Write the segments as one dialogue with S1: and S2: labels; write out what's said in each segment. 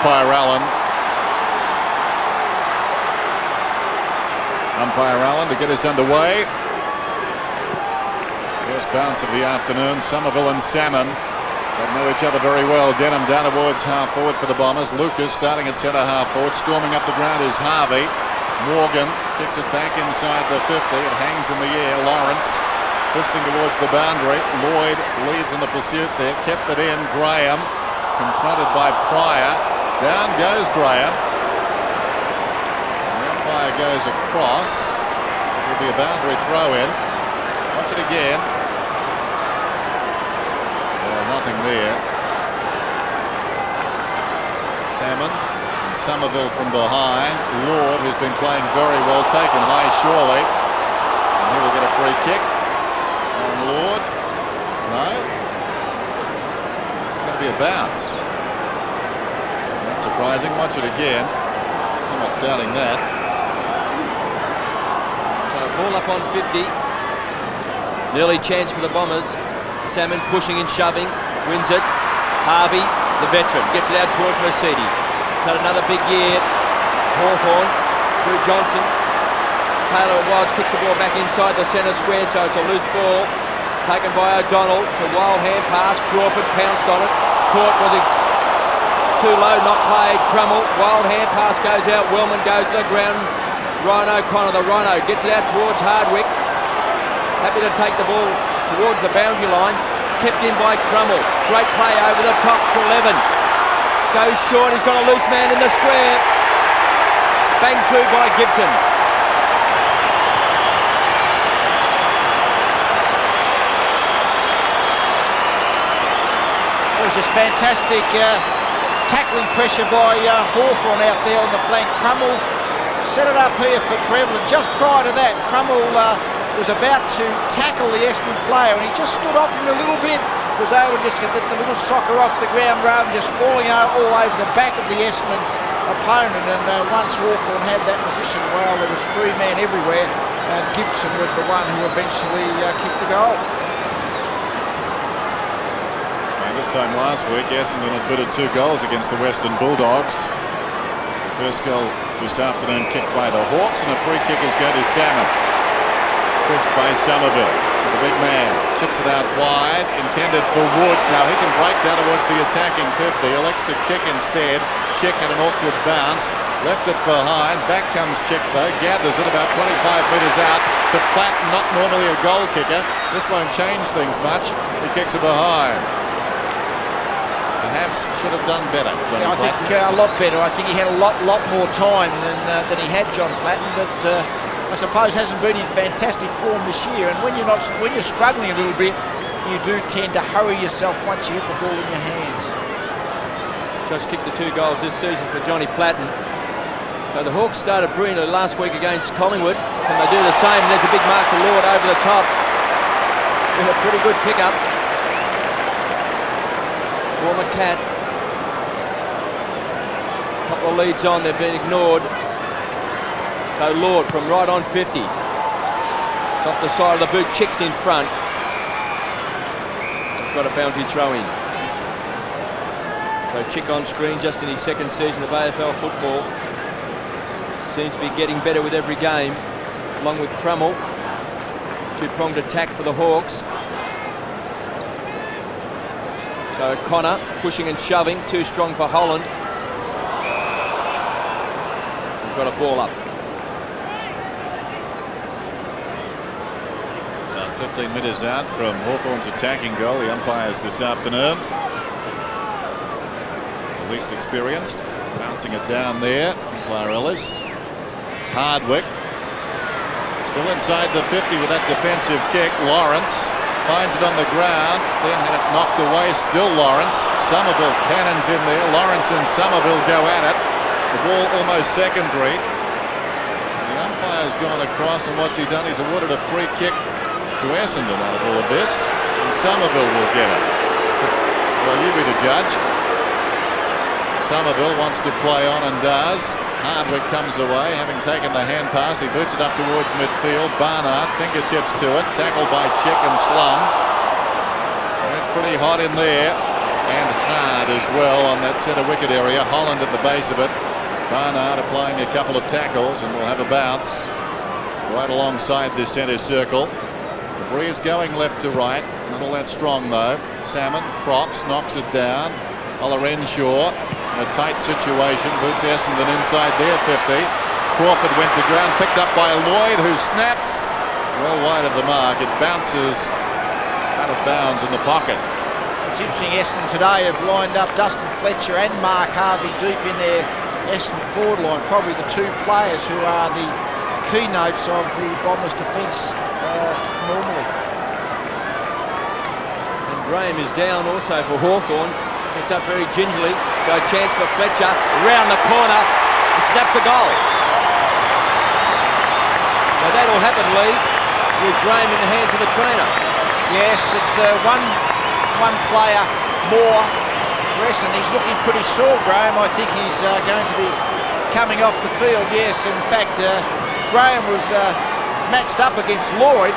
S1: Umpire Allen. Umpire Allen to get us underway. First bounce of the afternoon. Somerville and Salmon don't know each other very well. Denham down towards half forward for the Bombers. Lucas starting at centre half forward. Storming up the ground is Harvey. Morgan kicks it back inside the 50. It hangs in the air. Lawrence fisting towards the boundary. Lloyd leads in the pursuit there. Kept it in. Graham confronted by Pryor. Down goes Graham. The umpire goes across. It will be a boundary throw in. Watch it again. Well, nothing there. Salmon and Somerville from behind. Lord, who's been playing very well, taken high surely. And he will get a free kick. And Lord, no. It's going to be a bounce. Not surprising. Watch it again. Not much doubting that.
S2: So ball up on 50. An early chance for the Bombers. Salmon pushing and shoving, wins it. Harvey, the veteran, gets it out towards Mercedes. He's had another big year. Hawthorn through Johnson. Taylor Wilds kicks the ball back inside the centre square, so it's a loose ball. Taken by O'Donnell. It's a wild hand pass. Crawford pounced on it. Caught, was it too low? Not played. Crummell. Wild hand pass goes out. Wellman goes to the ground. Rhino Connor, the Rhino, gets it out towards Hardwick. Happy to take the ball towards the boundary line. It's kept in by Crummell. Great play over the top to 11. Goes short. He's got a loose man in the square. Banged through by Gibson.
S3: It was just fantastic tackling pressure by Hawthorn out there on the flank. Crummell set it up here for Trevor. Just prior to that, Crummell was about to tackle the Essendon player, and he just stood off him a little bit, was able to just get the little soccer off the ground rather than just falling out all over the back of the Essendon opponent. And once Hawthorn had that position, well, there was three men everywhere, and Gibson was the one who eventually kicked the goal.
S1: And this time last week, Essendon had bitted 2 goals against the Western Bulldogs. The first goal this afternoon kicked by the Hawks, and a free kick is going to Salmon. Pushed by Somerville to the big man, chips it out wide, intended for Woods. Now he can break down towards the attacking 50, elects to kick instead. Chick had an awkward bounce, left it behind, back comes Chick though, gathers it about 25 metres out to Platt, not normally a goal kicker. This won't change things much, he kicks it behind. Perhaps should have done better, Johnny
S3: I think a lot better. I think he had a lot more time than he had, John Platten, but I suppose hasn't been in fantastic form this year, and when you're struggling a little bit, you do tend to hurry yourself once you get the ball in your hands.
S2: Just kicked the 2 goals this season for Johnny Platten. So the Hawks started brilliantly last week against Collingwood. Can they do the same? There's a big mark to Lord over the top. With a pretty good pickup. Former Cat. A couple of leads on, they've been ignored. So Lord from right on 50. It's off the side of the boot. Chick's in front. They've got a boundary throw in. So Chick on screen just in his 2nd season of AFL football. Seems to be getting better with every game, along with Crummell. 2-pronged attack for the Hawks. So Connor pushing and shoving, too strong for Holland. We've got a ball up.
S1: 15 metres out from Hawthorn's attacking goal. The umpires this afternoon, the least experienced, bouncing it down there. Umpire Ellis. Hardwick still inside the 50 with that defensive kick. Lawrence finds it on the ground, then had it knocked away. Still Lawrence. Somerville cannons in there. Lawrence and Somerville go at it. The ball almost secondary. The umpire's gone across, and what's he done? He's awarded a free kick to Essendon out of all of this, and Somerville will get it. Well, you be the judge. Somerville wants to play on and does. Hardwick comes away, having taken the hand pass. He boots it up towards midfield. Barnard, fingertips to it, tackled by Chick and slung. That's pretty hot in there. and hard as well on that centre wicket area. Holland at the base of it. Barnard applying a couple of tackles and will have a bounce right alongside the centre circle. The breeze going left to right. Not all that strong though. Salmon props, knocks it down. Olorenshaw in a tight situation. Boots Essendon inside their 50. Crawford went to ground, picked up by Lloyd, who snaps well wide of the mark. It bounces out of bounds in the pocket.
S3: It's interesting, Essendon today have lined up Dustin Fletcher and Mark Harvey deep in their Essendon forward line, probably the two players who are the keynotes of the Bombers' defence normally.
S2: And Graham is down also for Hawthorn. Gets up very gingerly, so a chance for Fletcher, round the corner, and snaps a goal. Now that'll happen, Lee, with Graham in the hands of the trainer.
S3: Yes, it's one player more for Essendon. He's looking pretty sore, Graham. I think he's going to be coming off the field, yes. In fact, Graham was matched up against Lloyd,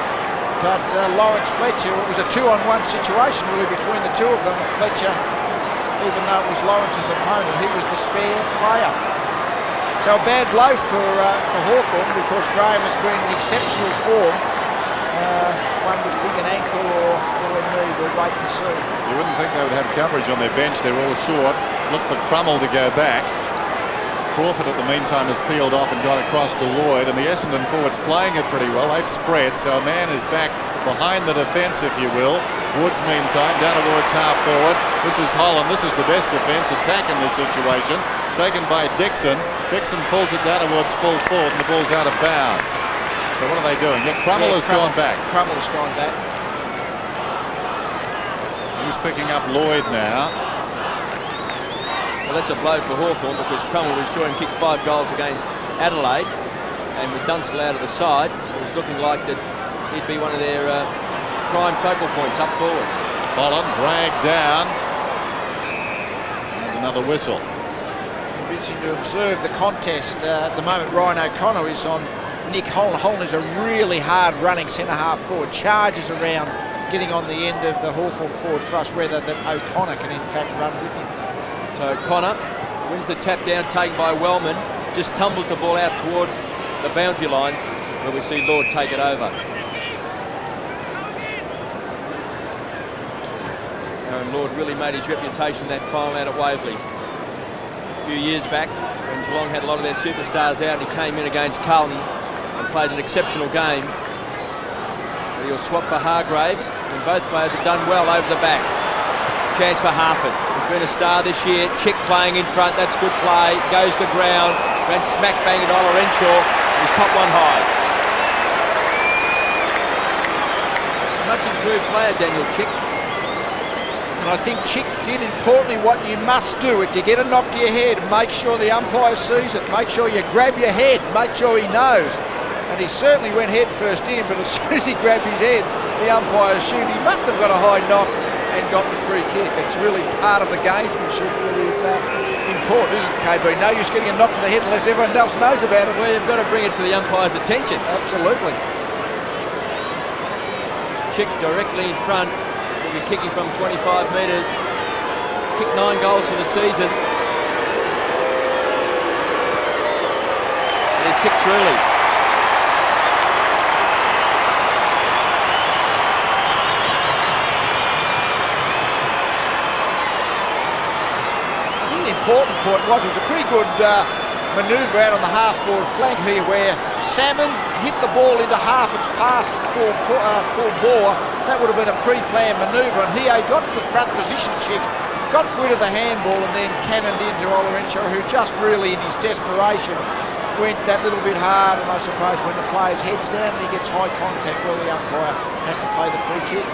S3: but Lawrence Fletcher, it was a 2-on-1 situation really between the two of them, and Fletcher, even though it was Lawrence's opponent, he was the spare player. So a bad blow for Hawthorn, because Graham has been in exceptional form. One would think an ankle or a knee. We'll wait and see.
S1: You wouldn't think they would have coverage on their bench. They're all short. Look for Crummell to go back. Crawford at the meantime has peeled off and got across to Lloyd, and the Essendon forwards playing it pretty well. They've spread, so a man is back behind the defence, if you will. Woods meantime down towards half forward. This is Holland. This is the best defence attacking the situation. Taken by Dixon. Dixon pulls it down towards full forward, and the ball's out of bounds. So what are they doing? Yeah, Crummell has gone back.
S3: Crummell has gone back.
S1: He's picking up Lloyd now.
S2: Well, that's a blow for Hawthorn, because Crummell, we saw him kick 5 goals against Adelaide, and with Dunstall out of the side, it was looking like that he'd be one of their prime focal points up forward.
S1: Holland dragged down. And another whistle.
S3: Interesting to observe the contest. At the moment, Ryan O'Connor is on Nick Holland. Holland is a really hard running centre-half forward. Charges around, getting on the end of the Hawthorn forward thrust, rather than O'Connor can in fact run with him.
S2: So O'Connor wins the tap down, taken by Wellman, just tumbles the ball out towards the boundary line, where we see Lord take it over. Aaron Lord really made his reputation that final out at Waverley a few years back, when Geelong had a lot of their superstars out, and he came in against Carlton and played an exceptional game. But he'll swap for Hargraves, and both players have done well over the back. Chance for Harford. He's been a star this year. Chick playing in front. That's good play. Goes to ground. Ran smack bang at Olorenshaw. He's caught one high. Much improved player, Daniel Chick.
S3: And I think Chick did importantly what you must do. If you get a knock to your head, make sure the umpire sees it. Make sure you grab your head. Make sure he knows. And he certainly went head first in, but as soon as he grabbed his head, the umpire assumed he must have got a high knock and got the free kick. It's really part of the gamesmanship that is important, isn't it, KB? No use getting a knock to the head unless everyone else knows about it.
S2: Well, you've got to bring it to the umpire's attention.
S3: Absolutely.
S2: Chick directly in front. Will be kicking from 25 metres. Kicked 9 goals for the season. And he's kicked truly.
S3: Important point was it was a pretty good manoeuvre out on the half-forward flank here, where Salmon hit the ball into Harford's pass full bore. That would have been a pre-planned manoeuvre, and he got to the front position Chick, got rid of the handball, and then cannoned into Olorenshaw, who just really, in his desperation, went that little bit hard. And I suppose when the player's head's down and he gets high contact, well, the umpire has to play the free kick.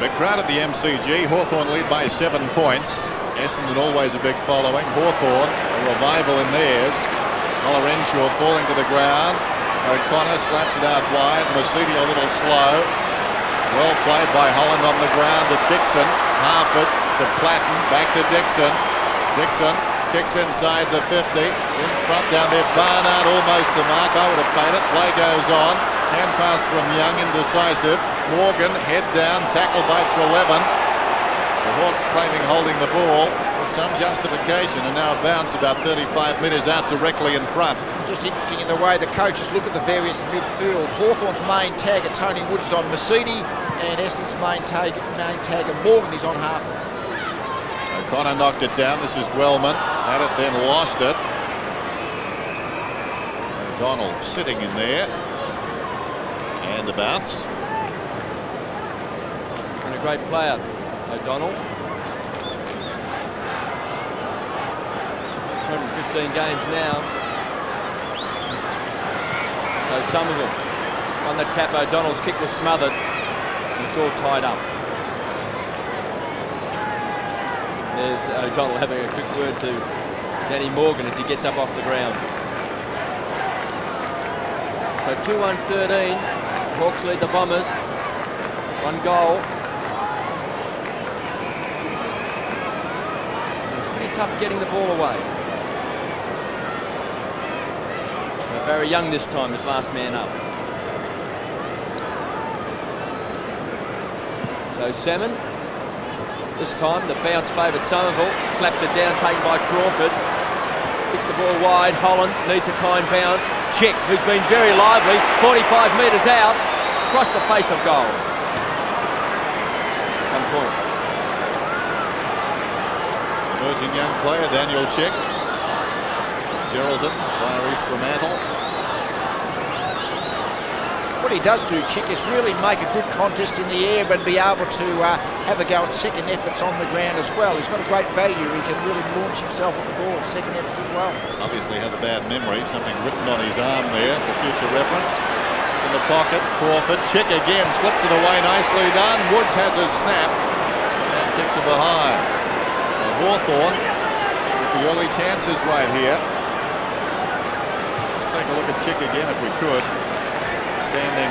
S1: Big crowd at the MCG. Hawthorn lead by 7 points. Essendon always a big following. Hawthorn, a revival in theirs. Olorenshaw falling to the ground. O'Connor slaps it out wide. Mercedes a little slow. Well played by Holland on the ground to Dixon. Harford to Platten. Back to Dixon. Dixon kicks inside the 50. In front down there. Barnard almost the mark. I would have played it. Play goes on. Hand pass from Young, indecisive. Morgan, head down, tackled by Trelevin. The Hawks claiming holding the ball with some justification, and now a bounce about 35 metres out directly in front.
S3: Just interesting in the way the coaches look at the various midfield. Hawthorn's main tagger, Tony Wood, is on Mercedes, and Essendon's main tagger, Morgan, is on Hawthorn.
S1: O'Connor knocked it down. This is Wellman. Had it, then lost it. O'Donnell sitting in there. And a bounce.
S2: And a great player, O'Donnell. 215 games now. So Somerville on the tap. O'Donnell's kick was smothered. And it's all tied up. There's O'Donnell having a quick word to Danny Morgan as he gets up off the ground. So 2-1-13. Hawks lead the Bombers. 1 goal. It's pretty tough getting the ball away. So Barry Young this time is last man up. So Salmon. This time the bounce favoured Somerville. Slaps it down, taken by Crawford. Kicks the ball wide. Holland needs a kind bounce. Chick, who's been very lively, 45 metres out, across the face of goals. 1 point.
S1: Emerging young player, Daniel Chick. Geraldton, far east from Mantle.
S3: What he does do, Chick, is really make a good contest in the air but be able to have a go at second efforts on the ground as well. He's got a great value. He can really launch himself at the ball at second efforts as well.
S1: Obviously has a bad memory. Something written on his arm there for future reference. In the pocket, Crawford. Chick again, slips it away. Nicely done. Woods has a snap and kicks it behind. So Hawthorn with the early chances right here. Let's take a look at Chick again if we could. Standing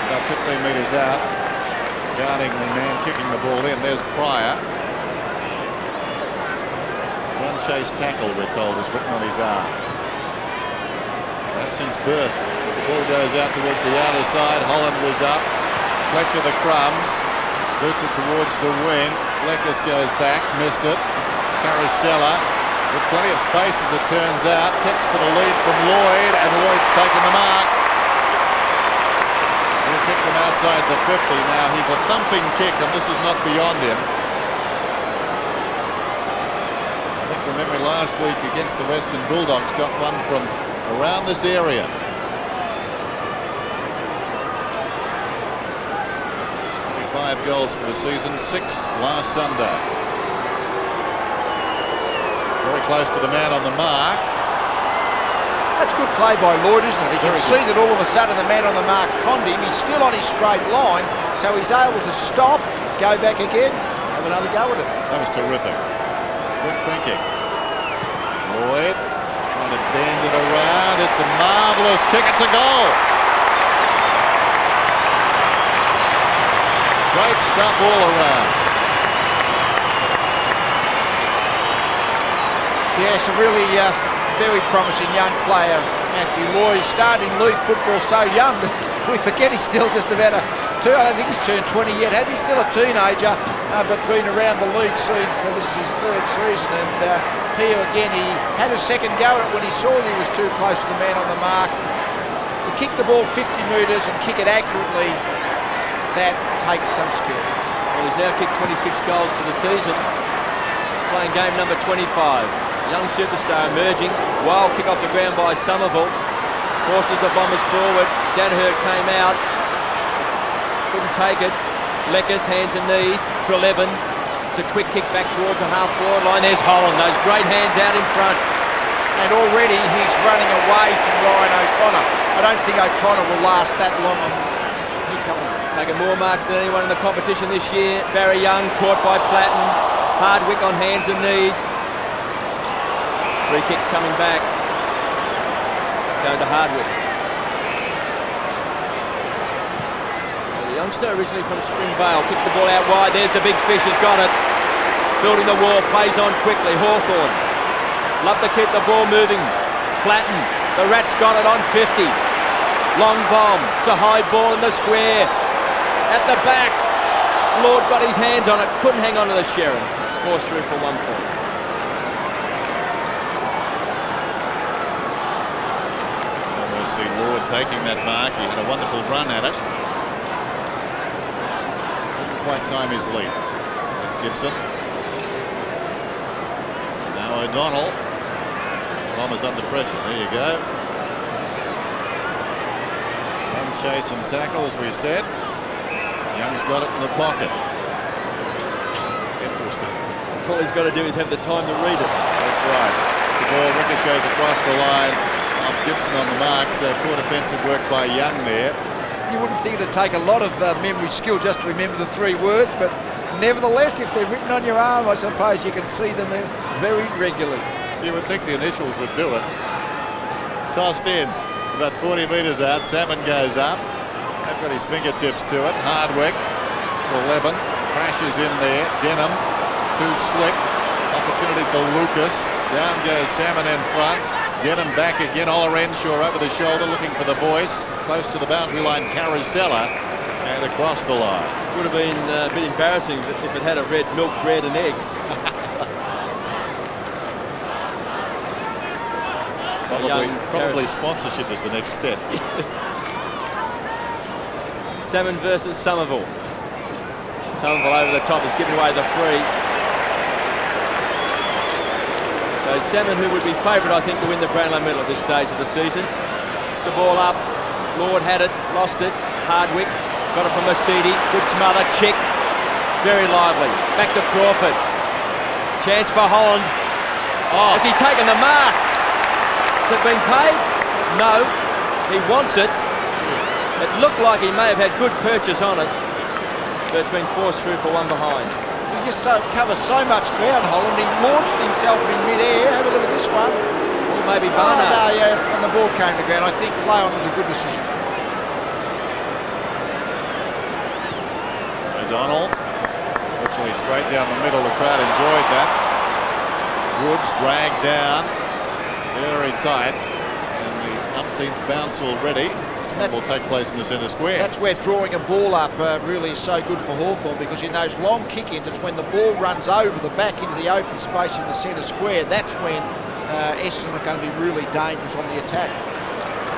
S1: about 15 metres out, guarding the man kicking the ball in. There's Pryor. One chase tackle, we're told, is written on his arm. Perhaps since birth. As the ball goes out towards the outer side, Holland was up. Fletcher the crumbs. Boots it towards the wing. Lekas goes back, missed it. Carosella with plenty of space as it turns out. Kicks to the lead from Lloyd, and Lloyd's taken the mark. Kick from outside the 50. Now he's a thumping kick, and this is not beyond him. I think from memory last week against the Western Bulldogs got one from around this area. 25 goals for the season, 6 last Sunday. Very close to the man on the mark.
S3: That's good play by Lloyd, isn't it? He can see that all of a sudden the man on the mark's conned him. He's still on his straight line, so he's able to stop, go back again, have another go at it.
S1: That was terrific. Quick thinking. Lloyd trying to bend it around. It's a marvellous kick. It's a goal. Great stuff all around.
S3: Yes, a really very promising young player, Matthew Lloyd. He started in league football so young that we forget he's still just about I don't think he's turned 20 yet. Has he? Still a teenager, but been around the league scene for this is his 3rd season. And here again, he had a second go at it when he saw that he was too close to the man on the mark. To kick the ball 50 metres and kick it accurately, that takes some skill.
S2: Well, he's now kicked 26 goals for the season. He's playing game number 25. Young superstar emerging. Wild kick off the ground by Somerville. Forces the Bombers forward. Danaher came out. Couldn't take it. Lekas, hands and knees. Treleaven. It's a quick kick back towards the half-forward line. There's Holland. Those great hands out in front.
S3: And already he's running away from Ryan O'Connor. I don't think O'Connor will last that long on Nick Holland.
S2: Taking more marks than anyone in the competition this year. Barry Young caught by Platten. Hardwick on hands and knees. Free kicks coming back. It's going to Hardwick. So the youngster originally from Springvale kicks the ball out wide. There's the big fish, has got it. Building the wall, plays on quickly. Hawthorn. Love to keep the ball moving. Platten. The Rats got it on 50. Long bomb. It's a high ball in the square. At the back. Lord got his hands on it, couldn't hang on to the Sherrin. It's forced through for 1 point.
S1: Almost see Lord taking that mark. He had a wonderful run at it. Didn't quite time his leap. There's Gibson. Now O'Donnell. Bombers under pressure. There you go. One chase and tackle, as we said. Young's got it in the pocket. Interesting.
S2: All he's got to do is have the time to read it.
S1: That's right. The ball ricochets across the line off Gibson on the mark, so poor defensive work by Young there.
S3: You wouldn't think it'd take a lot of memory skill just to remember the 3 words, but nevertheless, if they're written on your arm, I suppose you can see them very regularly.
S1: You would think the initials would do it. Tossed in, about 40 metres out. Salmon goes up. They've got his fingertips to it. Hardwick for 11. Crashes in there. Denham, too slick. Opportunity for Lucas. Down goes Salmon in front. Denham back again. Ola Renshaw over the shoulder looking for the voice. Close to the boundary line, Carosella. And across the line.
S2: Would have been a bit embarrassing if it had a red milk, bread and eggs.
S1: Probably sponsorship is the next step.
S2: Yes. Salmon versus Somerville. Somerville over the top has given away the free. So Salmon, who would be favourite, I think, to win the Brownlow medal at this stage of the season. Kicks the ball up. Lord had it, lost it. Hardwick got it from Mercedes. Good smother. Chick. Very lively. Back to Crawford. Chance for Holland.
S1: Oh.
S2: Has he taken the mark? Has it been paid? No. He wants it. It looked like he may have had good purchase on it, but it's been forced through for 1 behind.
S3: He just covers so much ground, Holland. He launched himself in mid-air. Have a look at this one.
S2: Or maybe Barnard.
S3: Oh, no, yeah, and the ball came to ground. I think Clown was a good decision.
S1: O'Donnell, virtually straight down the middle. The crowd enjoyed that. Woods dragged down, very tight, and the umpteenth bounce already. This one will take place in the centre square.
S3: That's where drawing a ball up really is so good for Hawthorn, because in those long kick-ins, it's when the ball runs over the back into the open space in the centre square. That's when Essendon are going to be really dangerous on the attack.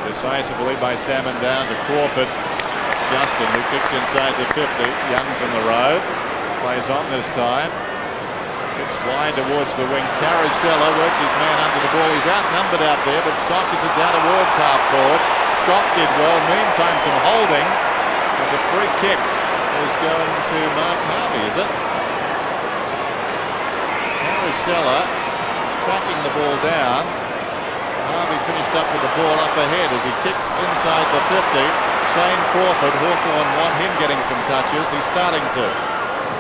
S1: Decisively by Salmon down to Crawford. It's Justin who kicks inside the 50. Young's in the road. Plays on this time. Kicks wide towards the wing. Carosella worked his man under the ball. He's outnumbered out there, but Sockers it down towards half forward. Scott did well. Meantime, some holding. But the free kick is going to Mark Harvey, is it? Carosella is tracking the ball down. Harvey finished up with the ball up ahead as he kicks inside the 50. Shane Crawford, Hawthorn want him getting some touches. He's starting to.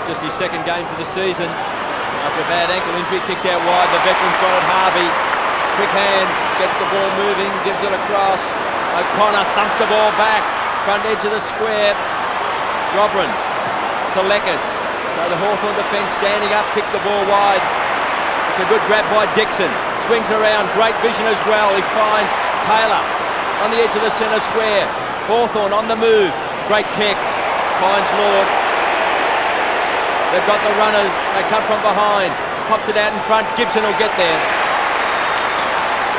S2: Just his 2nd game for the season. After a bad ankle injury, kicks out wide. The veteran's got it. Harvey, quick hands, gets the ball moving, gives it across. O'Connor thumps the ball back, front edge of the square. Robrin to Leckis. So the Hawthorn defence standing up, kicks the ball wide. It's a good grab by Dixon. Swings around, great vision as well. He finds Taylor on the edge of the centre square. Hawthorn on the move. Great kick. Finds Lord. They've got the runners. They come from behind. Pops it out in front. Gibson will get there.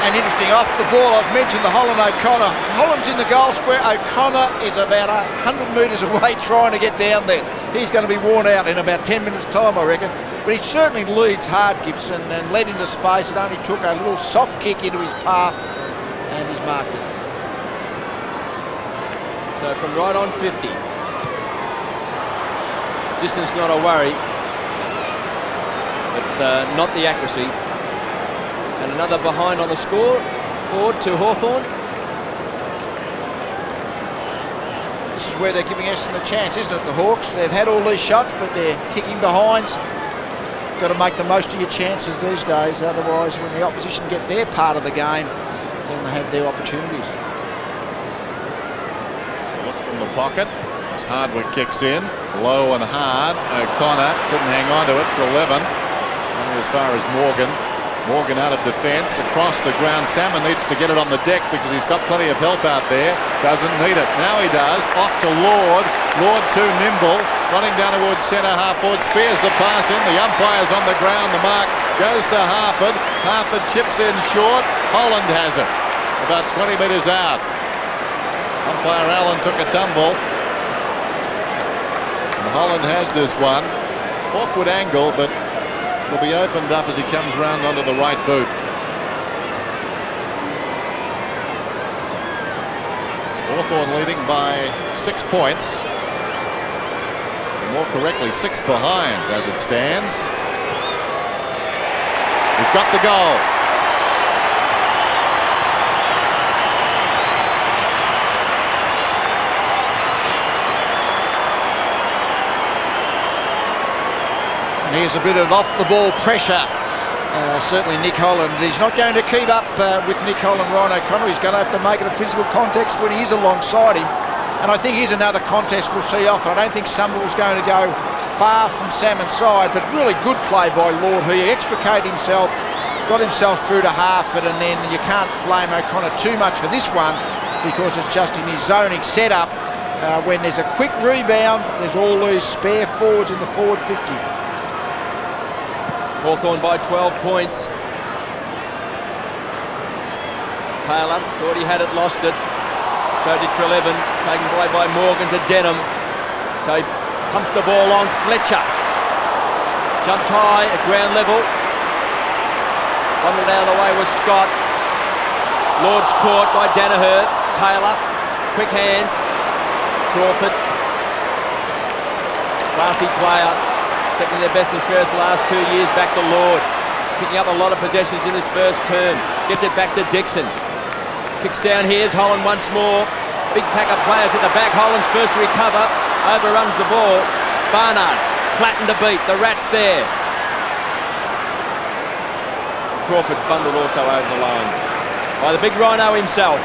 S3: And interesting, off the ball, I've mentioned the Holland O'Connor. Holland's in the goal square. O'Connor is about 100 metres away trying to get down there. He's going to be worn out in about 10 minutes' time, I reckon. But he certainly leads hard, Gibson, and led into space. It only took a little soft kick into his path, and he's marked it.
S2: So from right on 50. Distance not a worry, but not the accuracy. And another behind on the scoreboard to Hawthorn.
S3: This is where they're giving Essendon a chance, isn't it, the Hawks? They've had all these shots, but they're kicking behinds. Got to make the most of your chances these days, otherwise when the opposition get their part of the game, then they have their opportunities.
S1: Look from the pocket as Hardwick kicks in, low and hard. O'Connor couldn't hang on to it for 11. Only as far as Morgan. Morgan out of defence, across the ground. Salmon needs to get it on the deck because he's got plenty of help out there. Doesn't need it. Now he does. Off to Lord. Lord too nimble. running down towards centre half forward, spears the pass in, the umpire's on the ground, the mark goes to Harford. Harford chips in short, Holland has it, about 20 metres out. Umpire Allen took a tumble, and Holland has this one. Awkward angle, but it'll be opened up as he comes round onto the right boot. Hawthorn leading by 6 points. Or more correctly, 6 behind as it stands. He's got the goal.
S3: And here's a bit of off-the-ball pressure. Certainly Nick Holland. He's not going to keep up with Nick Holland, Ryan O'Connor. He's going to have to make it a physical contest when he is alongside him. And I think here's another contest we'll see often. I don't think Summerall's going to go far from Salmon's side, but really good play by Lord. He extricated himself, got himself through to Harford, and then you can't blame O'Connor too much for this one because it's just in his zoning setup. When there's a quick rebound, there's all these spare forwards in the forward 50.
S2: Hawthorn by 12 points. Taylor thought he had it, lost it. So did Treleaven, taken away by Morgan to Denham. So he pumps the ball on. Fletcher jumped high at ground level. Bundled out of the way was Scott. Lord's caught by Danaher. Taylor, quick hands. Crawford, classy player. Second their best and first last 2 years. Back to Lord, picking up a lot of possessions in his first term. Gets it back to Dixon. Kicks down, here's Holland once more. Big pack of players at the back. Holland's first to recover. Overruns the ball. Barnard flattened the beat. The Rat's there. Crawford's bundled also over the line by the big Rhino himself,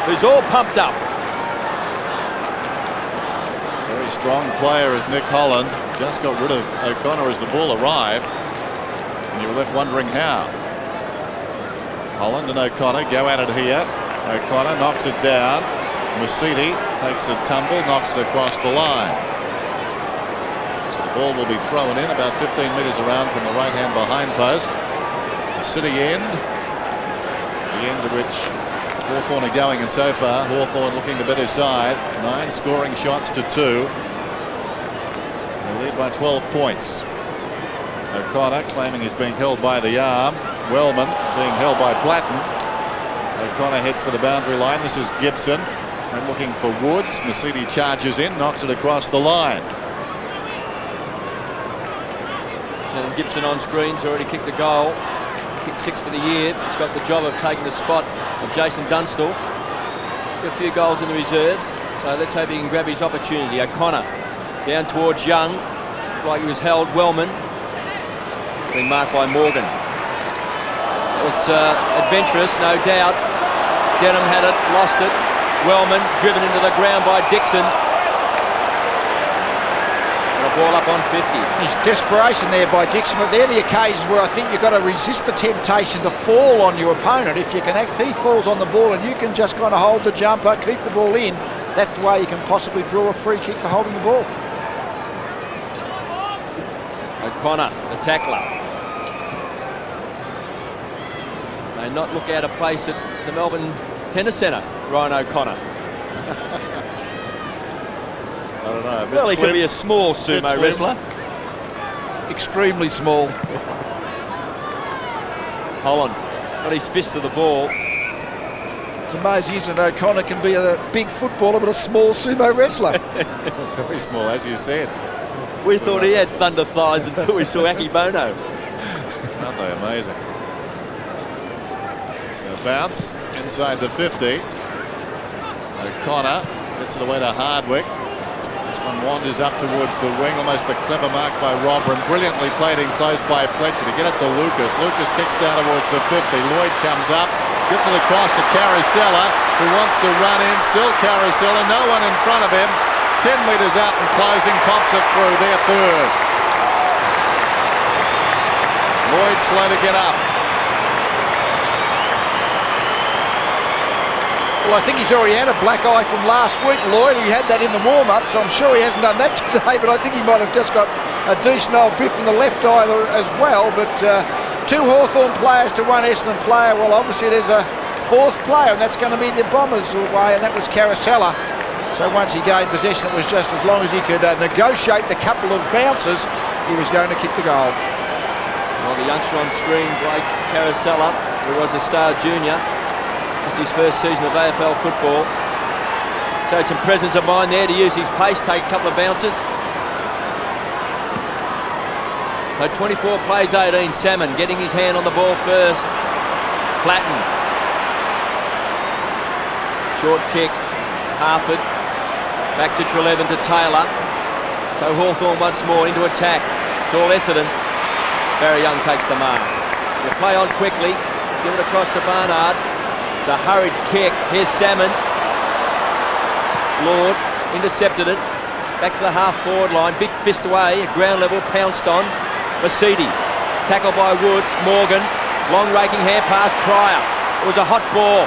S2: who's all pumped up.
S1: Very strong player is Nick Holland. Just got rid of O'Connor as the ball arrived, and you were left wondering how. Holland and O'Connor go at it here. O'Connor knocks it down. Masidi takes a tumble, knocks it across the line. So the ball will be thrown in about 15 metres around from the right-hand behind post. The City end, the end to which Hawthorn are going, and so far Hawthorn looking the better side. 9 scoring shots to 2. They lead by 12 points. O'Connor claiming he's being held by the arm. Wellman being held by Platten. O'Connor heads for the boundary line. This is Gibson. And looking for Woods. Masidi charges in, knocks it across the line.
S2: So Gibson on screen's already kicked the goal. Kicked 6 for the year. He's got the job of taking the spot of Jason Dunstall. Got a few goals in the reserves, so let's hope he can grab his opportunity. O'Connor down towards Young. Looked like he was held. Wellman being marked by Morgan. It was adventurous, no doubt. Denham had it, lost it. Wellman driven into the ground by Dixon. And a ball up on 50.
S3: There's desperation there by Dixon, but they're the occasions where I think you've got to resist the temptation to fall on your opponent. If you can act, if he falls on the ball and you can just kind of hold the jumper, keep the ball in, that's the way you can possibly draw a free kick for holding the ball.
S2: O'Connor, the tackler. May not look out of place at the Melbourne Tennis Centre, Ryan O'Connor.
S1: I don't know.
S2: Well, he could be a small sumo wrestler.
S3: Extremely small.
S2: Holland got his fist to the ball.
S3: It's amazing, isn't it? O'Connor can be a big footballer but a small sumo wrestler.
S1: Very small, as you said.
S2: We thought he had thunder thighs until we saw Akibono.
S1: Aren't they amazing? So bounce inside the 50. O'Connor gets it away to Hardwick. This one wanders up towards the wing, almost a clever mark by Robber, and brilliantly played in close by Fletcher to get it to Lucas. Lucas kicks down towards the 50. Lloyd comes up, gets it across to Carosella, who wants to run in. Still Carosella, no one in front of him. 10 metres out and closing, pops it through. Their third. Lloyd slow to get up.
S3: Well, I think he's already had a black eye from last week, Lloyd. He had that in the warm-up, so I'm sure he hasn't done that today, but I think he might have just got a decent old biff in the left eye as well. But 2 Hawthorn players to 1 Essendon player. Well, obviously there's a 4th player, and that's going to be the Bombers' way, and that was Carousella. So once he gained possession, it was just as long as he could negotiate the couple of bounces, he was going to kick the goal.
S2: Well, the youngster on screen, Blake Carousella, who was a star junior, just his first season of AFL football. So some presence of mind there to use his pace, take a couple of bounces. So 24 plays 18, Salmon getting his hand on the ball first. Platten. Short kick, Harford. Back to Treleaven to Taylor. So Hawthorn once more into attack. It's all Essendon. Barry Young takes the mark. You play on quickly, give it across to Barnard. It's a hurried kick. Here's Salmon. Lord intercepted it. Back to the half-forward line. Big fist away. At ground level, pounced on. Masidi. Tackled by Woods. Morgan. Long raking hand pass. Pryor. It was a hot ball.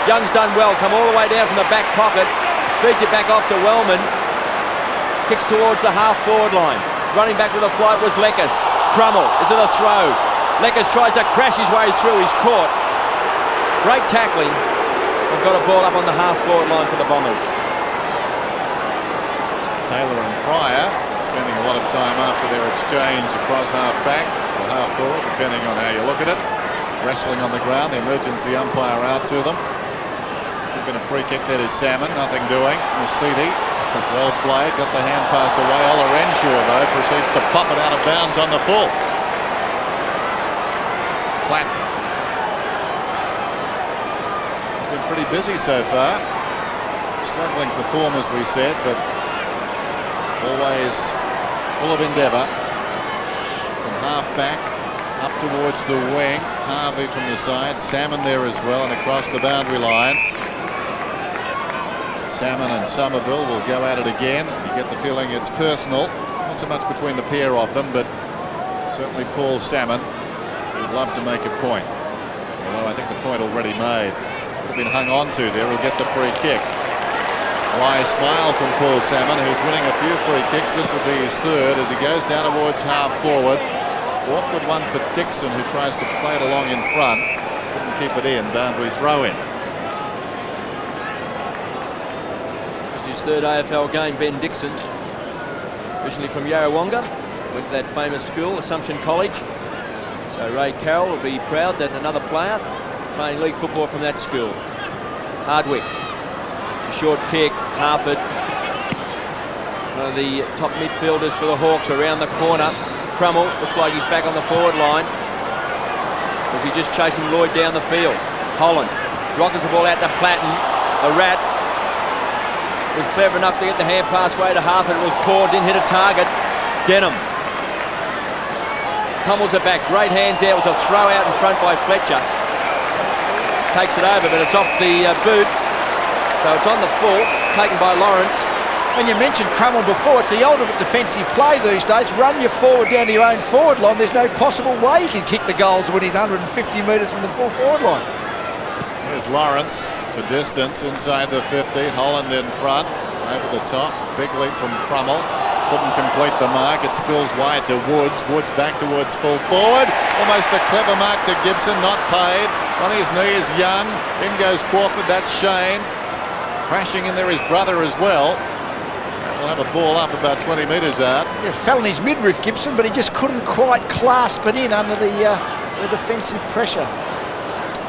S2: Young's done well. Come all the way down from the back pocket. Feeds it back off to Wellman. Kicks towards the half-forward line. Running back with a flight was Leckers. Crummell. Is it a throw? Leckers tries to crash his way through. He's caught. Great tackling. They've got a ball up on the half-forward line for the Bombers.
S1: Taylor and Pryor spending a lot of time after their exchange across half-back or half-forward, depending on how you look at it. Wrestling on the ground, the emergency umpire out to them. Been a free kick there to Salmon, nothing doing. Masidi, well played, got the hand pass away. Ola Renshaw, though, proceeds to pop it out of bounds on the full. Platt. It's been pretty busy so far. Struggling for form, as we said, but always full of endeavour. From half-back up towards the wing. Harvey from the side. Salmon there as well and across the boundary line. Salmon and Somerville will go at it again. You get the feeling it's personal. Not so much between the pair of them, but certainly Paul Salmon would love to make a point. Although I think the point already made. Could have been hung on to there. He'll get the free kick. Why a smile from Paul Salmon, who's winning a few free kicks. This would be his 3rd as he goes down towards half forward. Awkward one for Dixon, who tries to play it along in front. Couldn't keep it in. Boundary throw in.
S2: His 3rd AFL game, Ben Dixon, originally from Yarrawonga, went to that famous school, Assumption College. So Ray Carroll will be proud that another player playing league football from that school. Hardwick, it's a short kick. Harford, one of the top midfielders for the Hawks, around the corner. Crummell looks like he's back on the forward line. Was he just chasing Lloyd down the field? Holland rockets the ball out to Platten. The Rat was clever enough to get the hand pass way to Harford. It was poor, didn't hit a target. Denham tumbles it back. Great hands there. It was a throw out in front by Fletcher. Takes it over, but it's off the boot. So it's on the full, taken by Lawrence.
S3: And you mentioned Crummell before. It's the ultimate defensive play these days. Run your forward down to your own forward line. There's no possible way you can kick the goals when he's 150 metres from the full forward line.
S1: Here's Lawrence for distance inside the 50. Holland in front, over the top. Big leap from Crummell. Couldn't complete the mark. It spills wide to Woods. Woods back towards full forward. Almost a clever mark to Gibson, not paid. On his knees, Young. In goes Crawford. That's Shane. Crashing in there, his brother as well. We'll have a ball up about 20 metres out.
S3: Yeah, it fell in his midriff, Gibson, but he just couldn't quite clasp it in under the defensive pressure.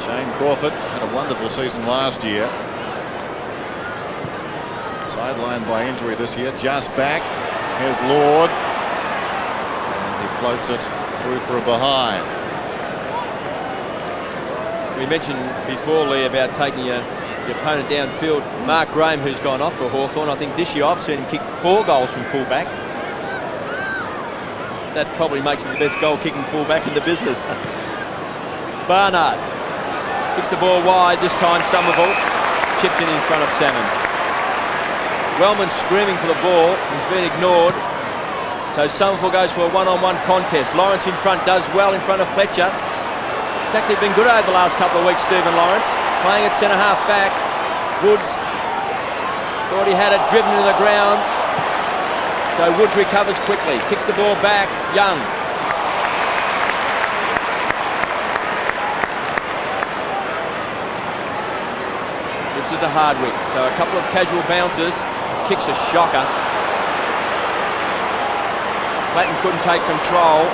S1: Shane Crawford had a wonderful season last year. Sidelined by injury this year. Just back. Here's Lord. And he floats it through for a behind.
S2: We mentioned before, Lee, about taking your opponent downfield. Mark Graham, who's gone off for Hawthorn, I think this year I've seen him kick 4 goals from fullback. That probably makes him the best goal-kicking fullback in the business. Barnard kicks the ball wide, this time Somerville chips in front of Salmon. Wellman screaming for the ball, he's been ignored. So Somerville goes for a one-on-one contest. Lawrence in front, does well in front of Fletcher. It's actually been good over the last couple of weeks, Stephen Lawrence. Playing at centre-half back. Woods thought he had it driven to the ground. So Woods recovers quickly, kicks the ball back. Young. Gives it to Hardwick. So a couple of casual bounces. Kicks a shocker. Clayton couldn't take control.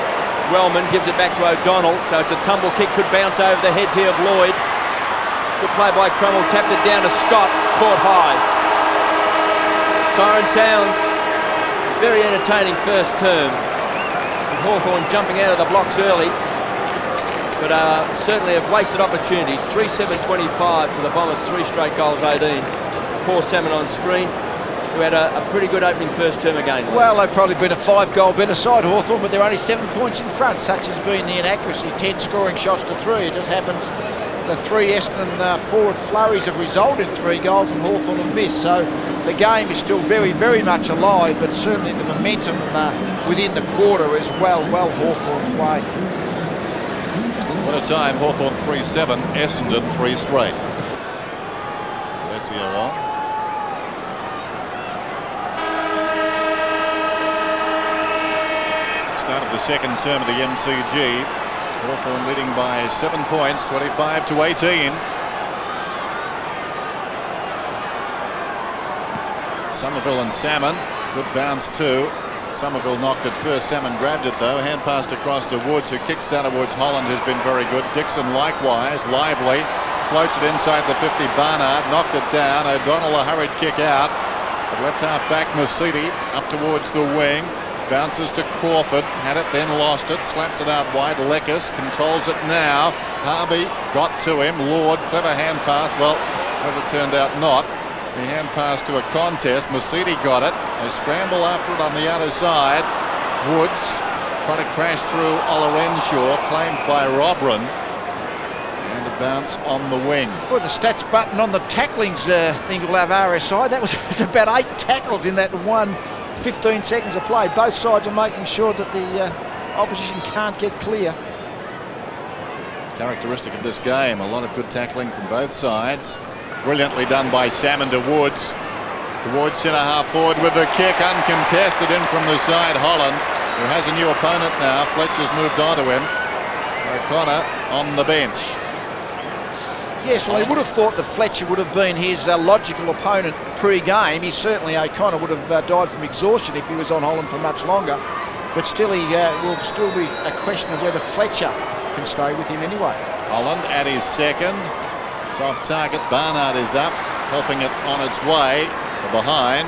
S2: Wellman gives it back to O'Donnell. So it's a tumble kick, could bounce over the heads here of Lloyd. Good play by Crummell, tapped it down to Scott, caught high. Siren sounds. Very entertaining first term. With Hawthorn jumping out of the blocks early. But certainly have wasted opportunities. 3-7-25 to the Bombers, 3 straight goals, 18. Poor Salmon on screen, who had a pretty good opening first term again.
S3: Well, they've probably been a 5-goal better side, Hawthorn, but they're only 7 points in front. Such has been the inaccuracy. 10 scoring shots to 3. It just happens the 3 Essendon forward flurries have resulted in 3 goals and Hawthorn have missed. So the game is still very, very much alive, but certainly the momentum within the quarter is well Hawthorn's way.
S1: What a time. Hawthorn 3-7, Essendon 3 straight. Alessio on. Start of the second term of the MCG. Hawthorn leading by 7 points, 25-18. Somerville and Salmon. Good bounce too. Somerville knocked it first. Salmon grabbed it though. Hand passed across to Woods, who kicks down towards Holland, who's been very good. Dixon likewise. Lively. Floats it inside the 50. Barnard knocked it down. O'Donnell a hurried kick out. But left half back Mercedes up towards the wing. Bounces to Crawford, had it then lost it, slaps it out wide. Leckis controls it now. Harvey got to him. Lord, clever hand pass. Well, as it turned out, not. He hand passed to a contest. Mercedes got it. They scramble after it on the other side. Woods trying to crash through Olorenshaw, claimed by Robran. And a bounce on the wing.
S3: Well, the stats button on the tacklings thing will have RSI. That was about 8 tackles in that 15 seconds of play. Both sides are making sure that the opposition can't get clear.
S1: Characteristic of this game, a lot of good tackling from both sides. Brilliantly done by Salmon to Woods. Towards centre half forward with the kick, uncontested in from the side. Holland, who has a new opponent now. Fletcher's moved on to him. O'Connor on the bench.
S3: Yes, well, he would have thought that Fletcher would have been his logical opponent pre-game. He certainly, O'Connor, would have died from exhaustion if he was on Holland for much longer. But still, he will still be a question of whether Fletcher can stay with him anyway.
S1: Holland at his second. It's off target. Barnard is up, helping it on its way. Behind.